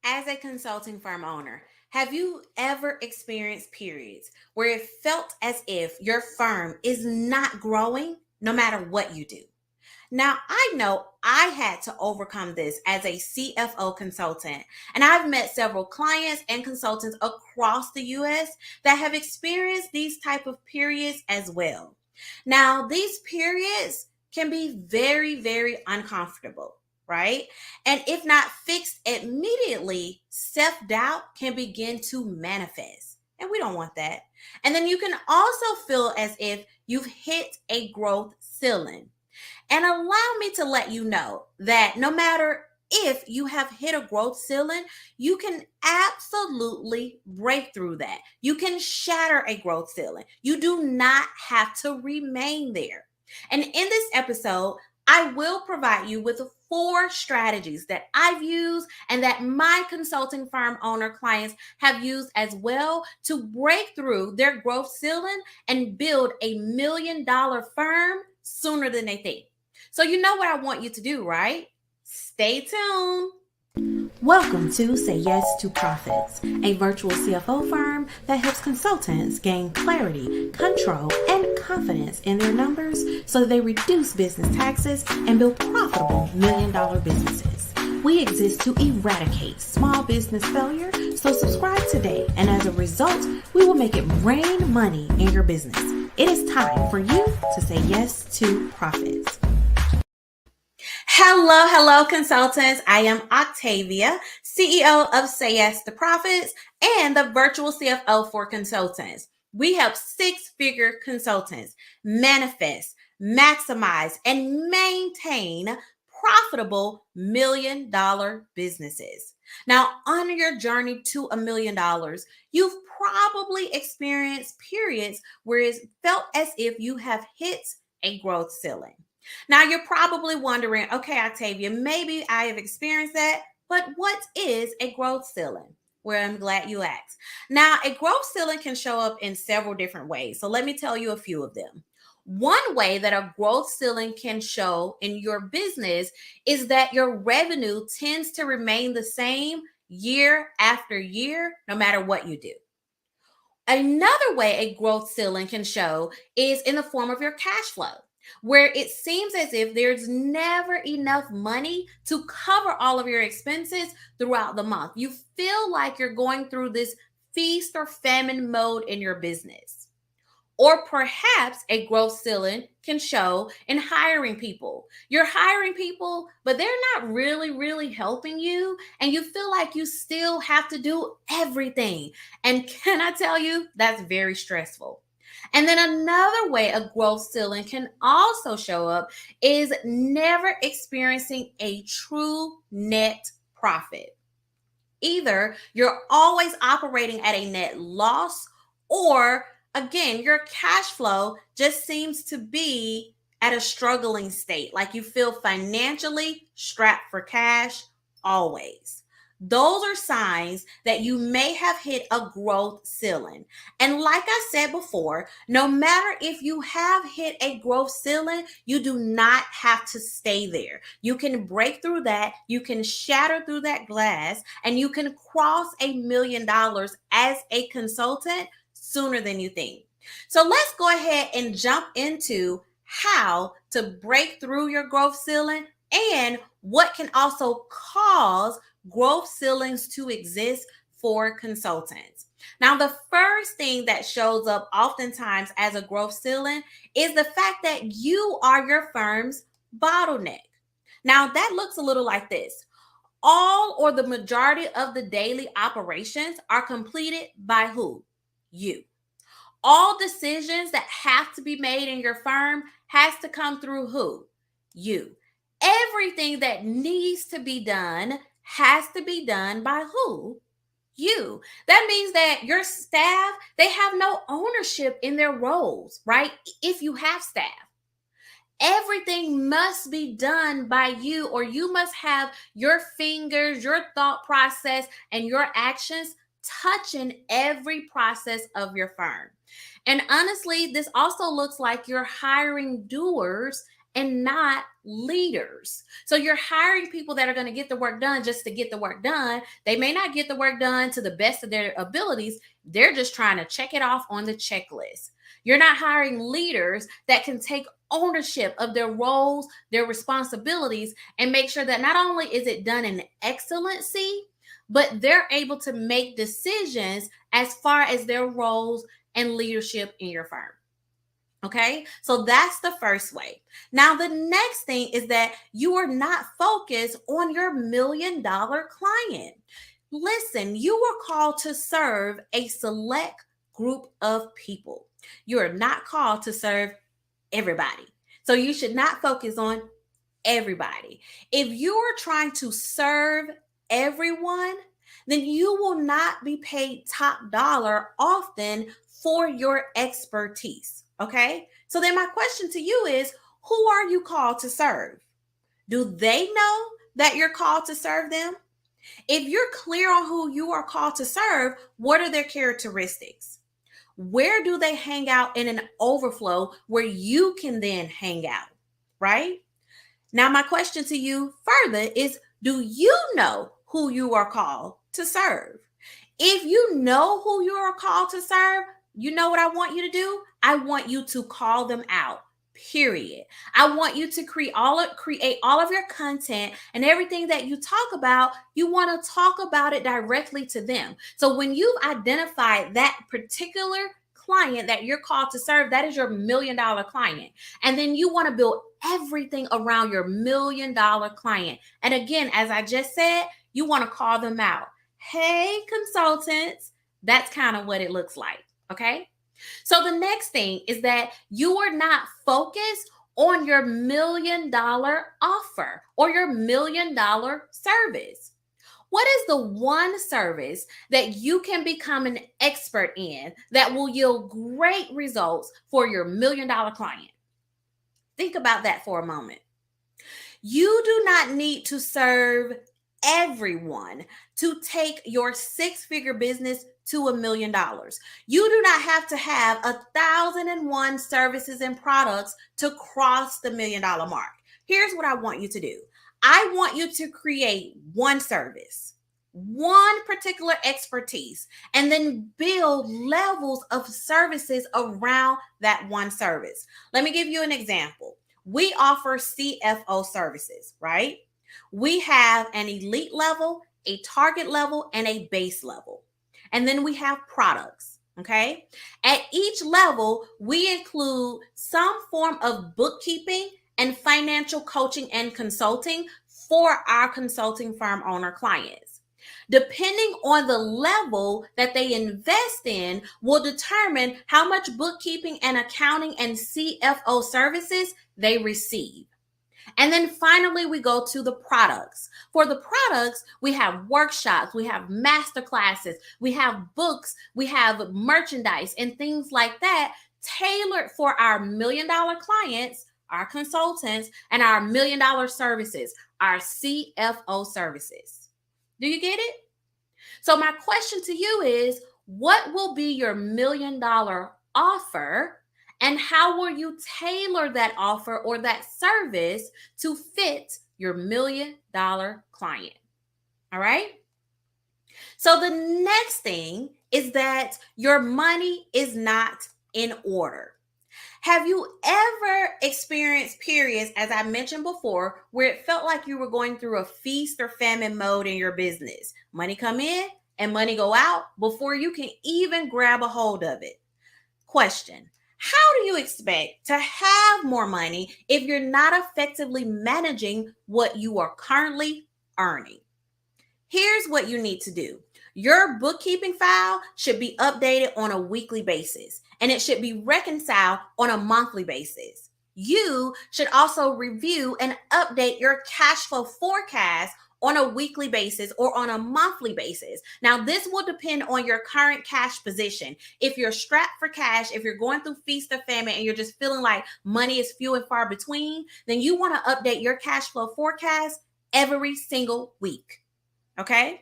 As a consulting firm owner, have you ever experienced periods where it felt as if your firm is not growing no matter what you do? Now, I know I had to overcome this as a CFO consultant, and I've met several clients and consultants across the US that have experienced these type of periods as well. Now, these periods can be very, very uncomfortable, right? And if not fixed immediately, self-doubt can begin to manifest. And we don't want that. And then you can also feel as if you've hit a growth ceiling. And allow me to let you know that no matter if you have hit a growth ceiling, you can absolutely break through that. You can shatter a growth ceiling. You do not have to remain there. And in this episode, I will provide you with 4 strategies that I've used and that my consulting firm owner clients have used as well to break through their growth ceiling and build a $1 million firm sooner than they think. So you know what I want you to do, right? Stay tuned. Welcome to Say Yes to Profits, a virtual CFO firm that helps consultants gain clarity, control, and confidence in their numbers so that they reduce business taxes and build profitable $1 million businesses. We exist to eradicate small business failure, so subscribe today, and as a result, we will make it rain money in your business. It is time for you to say yes to profits. Hello, consultants. I am Octavia, CEO of Say Yes to Profits and the virtual CFO for consultants. We help 6-figure consultants manifest, maximize, and maintain profitable $1 million businesses. Now, on your journey to $1 million, you've probably experienced periods where it's felt as if you have hit a growth ceiling. Now, you're probably wondering, okay, Octavia, maybe I have experienced that, but what is a growth ceiling? Well, I'm glad you asked. Now, a growth ceiling can show up in several different ways. So let me tell you a few of them. One way that a growth ceiling can show in your business is that your revenue tends to remain the same year after year, no matter what you do. Another way a growth ceiling can show is in the form of your cash flow, where it seems as if there's never enough money to cover all of your expenses throughout the month. You feel like you're going through this feast or famine mode in your business. Or perhaps a growth ceiling can show in hiring people. You're hiring people, but they're not really helping you. And you feel like you still have to do everything. And can I tell you, that's very stressful. And then another way a growth ceiling can also show up is never experiencing a true net profit. Either you're always operating at a net loss, or again, your cash flow just seems to be at a struggling state, like you feel financially strapped for cash always. Those are signs that you may have hit a growth ceiling. And like I said before, no matter if you have hit a growth ceiling, you do not have to stay there. You can break through that, you can shatter through that glass, and you can cross $1 million as a consultant sooner than you think. So let's go ahead and jump into how to break through your growth ceiling and what can also cause growth ceilings to exist for consultants. Now, the first thing that shows up oftentimes as a growth ceiling is the fact that you are your firm's bottleneck. Now, that looks a little like this. All or the majority of the daily operations are completed by who? You. All decisions that have to be made in your firm has to come through who? You. Everything that needs to be done has to be done by who? You. That means that your staff, they have no ownership in their roles, right? If you have staff. Everything must be done by you, or you must have your fingers, your thought process, and your actions touching every process of your firm. And honestly, this also looks like you're hiring doers and not leaders. So you're hiring people that are going to get the work done just to get the work done. They may not get the work done to the best of their abilities. They're just trying to check it off on the checklist. You're not hiring leaders that can take ownership of their roles, their responsibilities, and make sure that not only is it done in excellency, but they're able to make decisions as far as their roles and leadership in your firm. Okay, so that's the first way. Now, the next thing is that you are not focused on your $1 million client. Listen, you were called to serve a select group of people. You are not called to serve everybody. So you should not focus on everybody. If you are trying to serve everyone, then you will not be paid top dollar often for your expertise. Okay? So then my question to you is, who are you called to serve? Do they know that you're called to serve them? If you're clear on who you are called to serve, what are their characteristics? Where do they hang out in an overflow where you can then hang out, right? Now, my question to you further is, do you know who you are called to serve? If you know who you are called to serve, you know what I want you to do? I want you to call them out. Period. I want you to create all of your content and everything that you talk about. You want to talk about it directly to them. So when you've identified that particular client that you're called to serve, that is your $1 million client. And then you want to build everything around your $1 million client. And again, as I just said, you want to call them out. Hey, consultants, that's kind of what it looks like. Okay. So the next thing is that you are not focused on your $1 million offer or your $1 million service. What is the one service that you can become an expert in that will yield great results for your $1 million client? Think about that for a moment. You do not need to serve everyone to take your six-figure business to $1 million. You do not have to have 1,001 services and products to cross the $1 million mark. Here's what I want you to do. I want you to create one service, one particular expertise, and then build levels of services around that one service. Let me give you an example. We offer CFO services, right? We have an elite level, a target level, and a base level. And then we have products, okay? At each level, we include some form of bookkeeping and financial coaching and consulting for our consulting firm owner clients. Depending on the level that they invest in will determine how much bookkeeping and accounting and CFO services they receive. And then finally, we go to the products. For the products, we have workshops, we have master classes, we have books, we have merchandise and things like that tailored for our $1 million clients, our consultants, and our $1 million services, our CFO services. Do you get it? So my question to you is, what will be your $1 million offer? And how will you tailor that offer or that service to fit your $1 million client? All right. So the next thing is that your money is not in order. Have you ever experienced periods, as I mentioned before, where it felt like you were going through a feast or famine mode in your business? Money come in and money go out before you can even grab a hold of it. Question. How do you expect to have more money if you're not effectively managing what you are currently earning? Here's what you need to do. Your bookkeeping file should be updated on a weekly basis, and it should be reconciled on a monthly basis. You should also review and update your cash flow forecast on a weekly basis or on a monthly basis. Now, this will depend on your current cash position. If you're strapped for cash, if you're going through feast or famine and you're just feeling like money is few and far between, then you want to update your cash flow forecast every single week. Okay?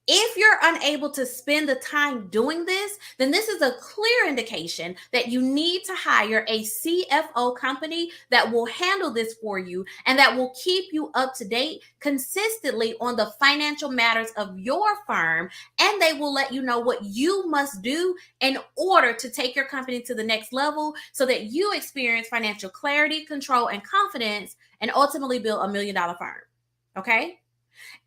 If you're unable to spend the time doing this, then this is a clear indication that you need to hire a CFO company that will handle this for you and that will keep you up to date consistently on the financial matters of your firm. And they will let you know what you must do in order to take your company to the next level so that you experience financial clarity, control, and confidence, and ultimately build $1 million firm. Okay?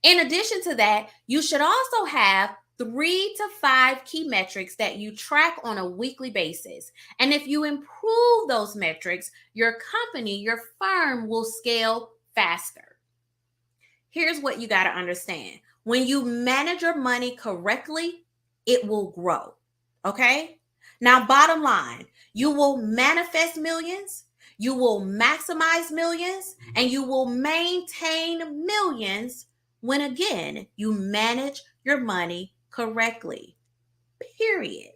In addition to that, you should also have 3 to 5 key metrics that you track on a weekly basis. And if you improve those metrics, your company, your firm will scale faster. Here's what you got to understand. When you manage your money correctly, it will grow. Okay? Now, bottom line, you will manifest millions, you will maximize millions, and you will maintain millions when, again, you manage your money correctly. Period.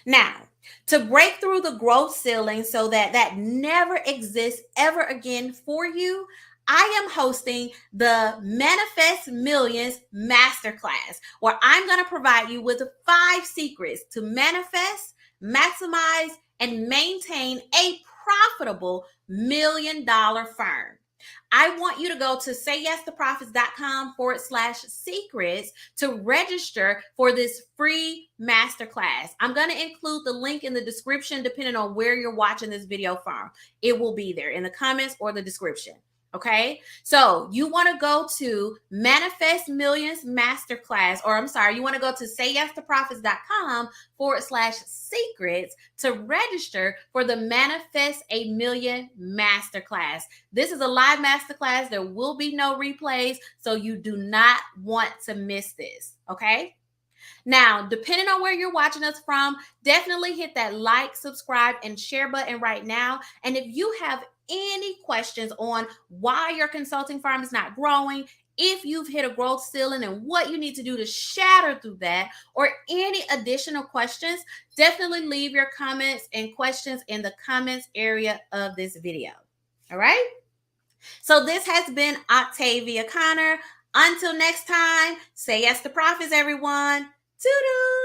Now, to break through the growth ceiling so that that never exists ever again for you, I am hosting the Manifest Millions Masterclass, where I'm going to provide you with 5 secrets to manifest, maximize, and maintain a profitable $1 million firm. I want you to go to sayyesToProfits.com/secrets to register for this free masterclass. I'm going to include the link in the description depending on where you're watching this video from. It will be there in the comments or the description. Okay, so you want to go to Manifest Millions Masterclass, or I'm sorry, you want to go to sayyesToProfits.com/secrets to register for the Manifest a Million Masterclass. This is a live masterclass. There will be no replays, so you do not want to miss this. Okay. Now, depending on where you're watching us from, definitely hit that like, subscribe, and share button right now. And if you have any questions on why your consulting firm is not growing, if you've hit a growth ceiling and what you need to do to shatter through that, or any additional questions, definitely leave your comments and questions in the comments area of this video. All right? So this has been Octavia Conner. Until next time, say yes to profits, everyone. Toodoo!